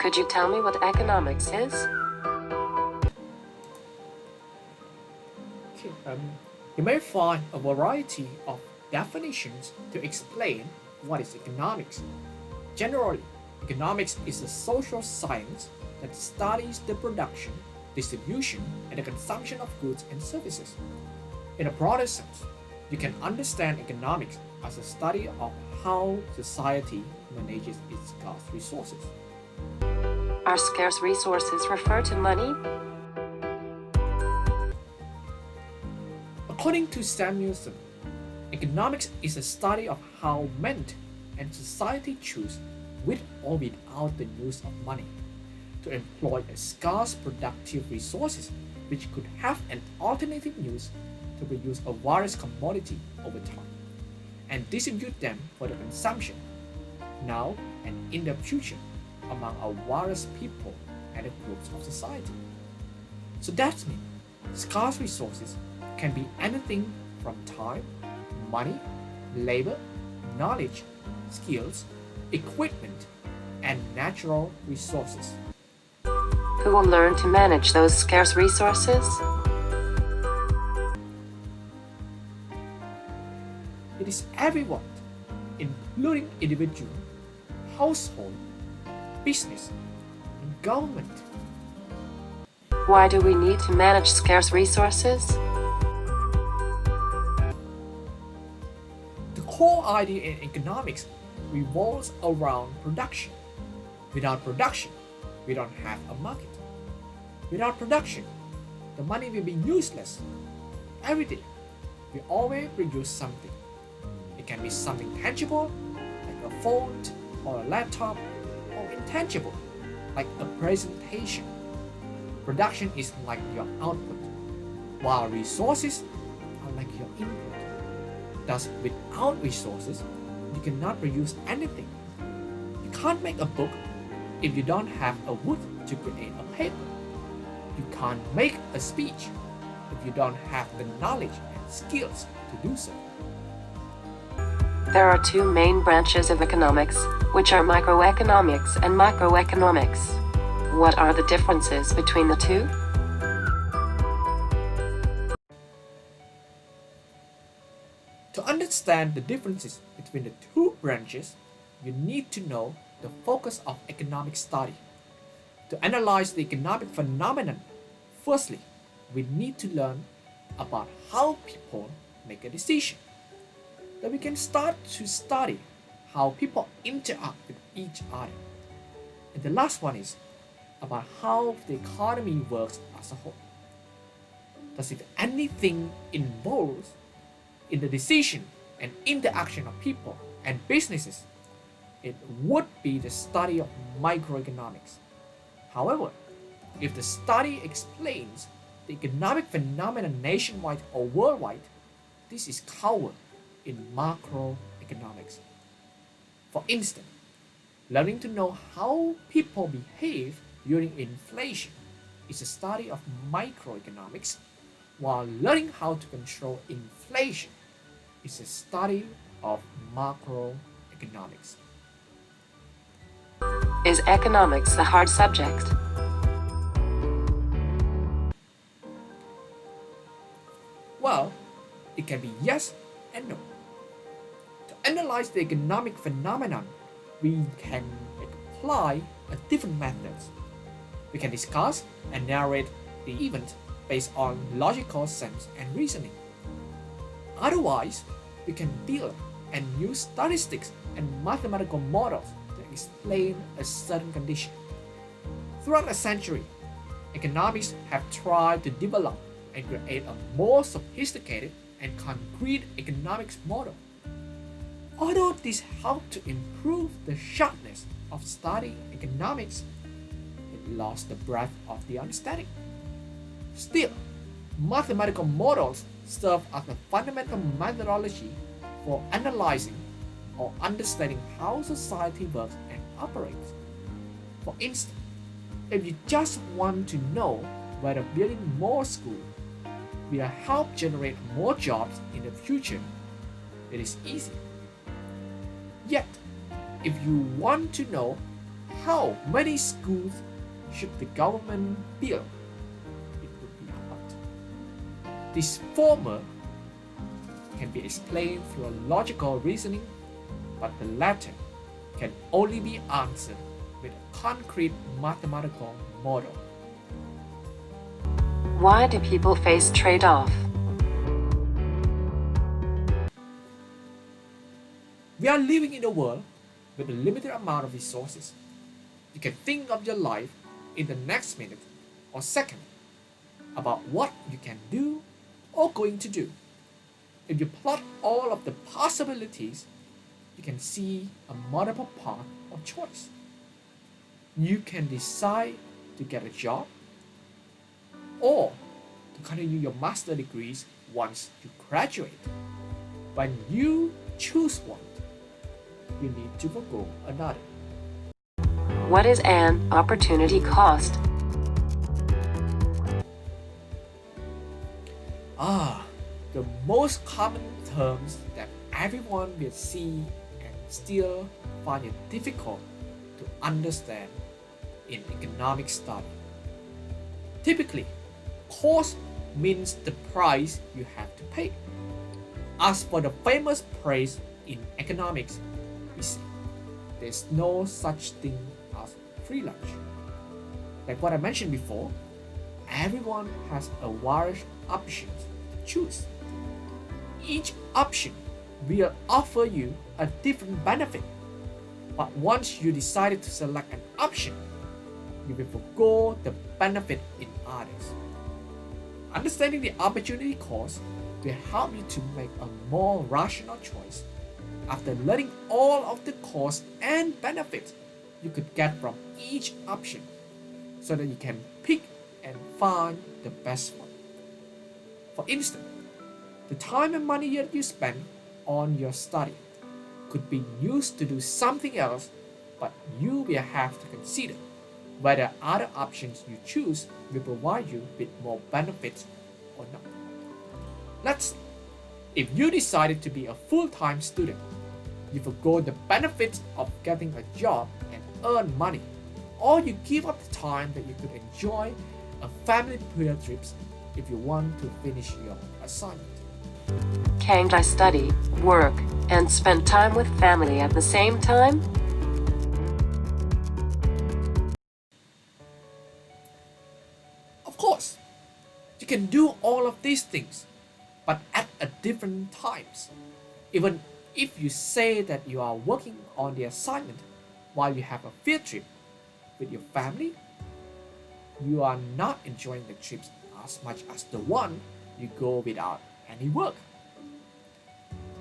Could you tell me what economics is? Okay, you may find a variety of definitions to explain what is economics. Generally, economics is a social science that studies the production, distribution, and the consumption of goods and services. In a broader sense, you can understand economics as a study of how society manages its scarce resources. Are scarce resources refer to money? According to Samuelson, economics is a study of how men and society choose, with or without the use of money, to employ a scarce productive resources which could have an alternative use to produce a various commodity over time, and distribute them for the consumption, now and in the future, among our various people and the groups of society. So that means scarce resources can be anything from time, money, labor, knowledge, skills, equipment, and natural resources. Who will learn to manage those scarce resources? It is everyone, including individual, household, business, and government. Why do we need to manage scarce resources? The core idea in economics revolves around production. Without production, we don't have a market. Without production, the money will be useless. Every day, we always produce something. It can be something tangible, like a phone or a laptop, or intangible, like a presentation. Production is like your output, while resources are like your input. Thus, without resources, you cannot produce anything. You can't make a book if you don't have a wood to create a paper. You can't make a speech if you don't have the knowledge and skills to do so. There are two main branches of economics, which are microeconomics and macroeconomics. What are the differences between the two? To understand the differences between the two branches, you need to know the focus of economic study. To analyze the economic phenomenon, firstly, we need to learn about how people make a decision. Then we can start to study how people interact with each other. And the last one is about how the economy works as a whole. Thus, if anything involves in the decision and interaction of people and businesses, it would be the study of microeconomics. However, if the study explains the economic phenomenon nationwide or worldwide, this is covered in macroeconomics. For instance, learning to know how people behave during inflation is a study of microeconomics, while learning how to control inflation is a study of macroeconomics. Is economics a hard subject? Well, it can be yes and no. To analyze the economic phenomenon, we can apply different methods. We can discuss and narrate the event based on logical sense and reasoning. Otherwise, we can deal and use statistics and mathematical models to explain a certain condition. Throughout a century, economists have tried to develop and create a more sophisticated and concrete economics model. Although this helped to improve the sharpness of studying economics, it lost the breadth of the understanding. Still, mathematical models serve as a fundamental methodology for analyzing or understanding how society works and operates. For instance, if you just want to know whether building more schools will help generate more jobs in the future, it is easy. Yet, if you want to know how many schools should the government build? It would be a lot. This former can be explained through a logical reasoning, but the latter can only be answered with a concrete mathematical model. Why do people face trade-off? We are living in a world with a limited amount of resources. You can think of your life in the next minute or second about what you can do or going to do. If you plot all of the possibilities, you can see a multiple path of choice. You can decide to get a job or to continue your master degrees once you graduate. When you choose one, you need to forgo another. What is an opportunity cost? The most common terms that everyone will see and still find it difficult to understand in economic study. Typically, cost means the price you have to pay. As for the famous phrase in economics, we say there's no such thing as free lunch. Like what I mentioned before, everyone has a wide options to choose. Each option will offer you a different benefit, but once you decided to select an option, you will forgo the benefit in others. Understanding the opportunity cost will help you to make a more rational choice after learning all of the costs and benefits you could get from each option, so that you can pick and find the best one. For instance, the time and money that you spend on your study could be used to do something else, but you will have to consider whether other options you choose will provide you with more benefits or not. Let's say, if you decided to be a full-time student, you forgo the benefits of getting a job and earn money, or you give up the time that you could enjoy a family field trips if you want to finish your assignment. Can I study, work, and spend time with family at the same time? Of course, you can do all of these things, but at a different times. Even if you say that you are working on the assignment while you have a field trip with your family, you are not enjoying the trips as much as the one you go without any work.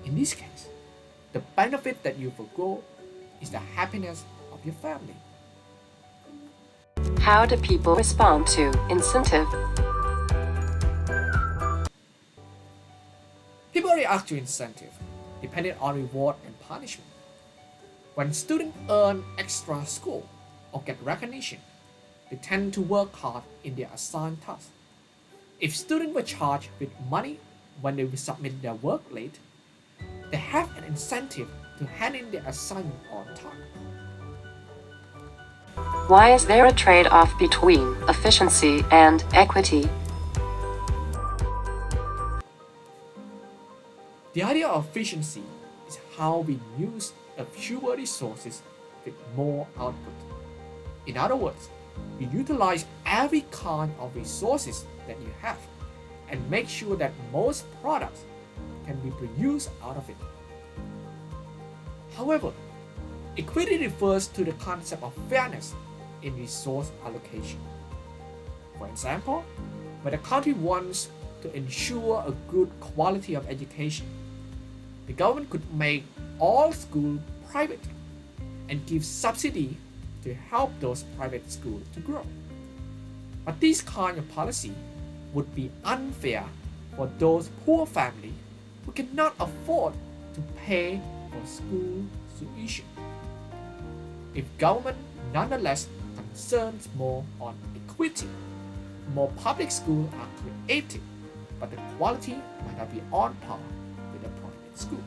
In this case, the benefit that you forgo is the happiness of your family. How do people respond to incentive? People react to incentive depending on reward and punishment. When students earn extra score or get recognition, they tend to work hard in their assigned tasks. If students were charged with money when they submit their work late, they have an incentive to hand in their assignment on time. Why is there a trade-off between efficiency and equity? The idea of efficiency is how we use fewer resources with more output. In other words, you utilize every kind of resources that you have and make sure that most products can be produced out of it. However, equity refers to the concept of fairness in resource allocation. For example, when a country wants to ensure a good quality of education, the government could make all schools private and give subsidy to help those private schools to grow. But this kind of policy would be unfair for those poor families who cannot afford to pay for school tuition. If government nonetheless concerns more on equity, more public schools are created, but the quality might not be on par with a private school.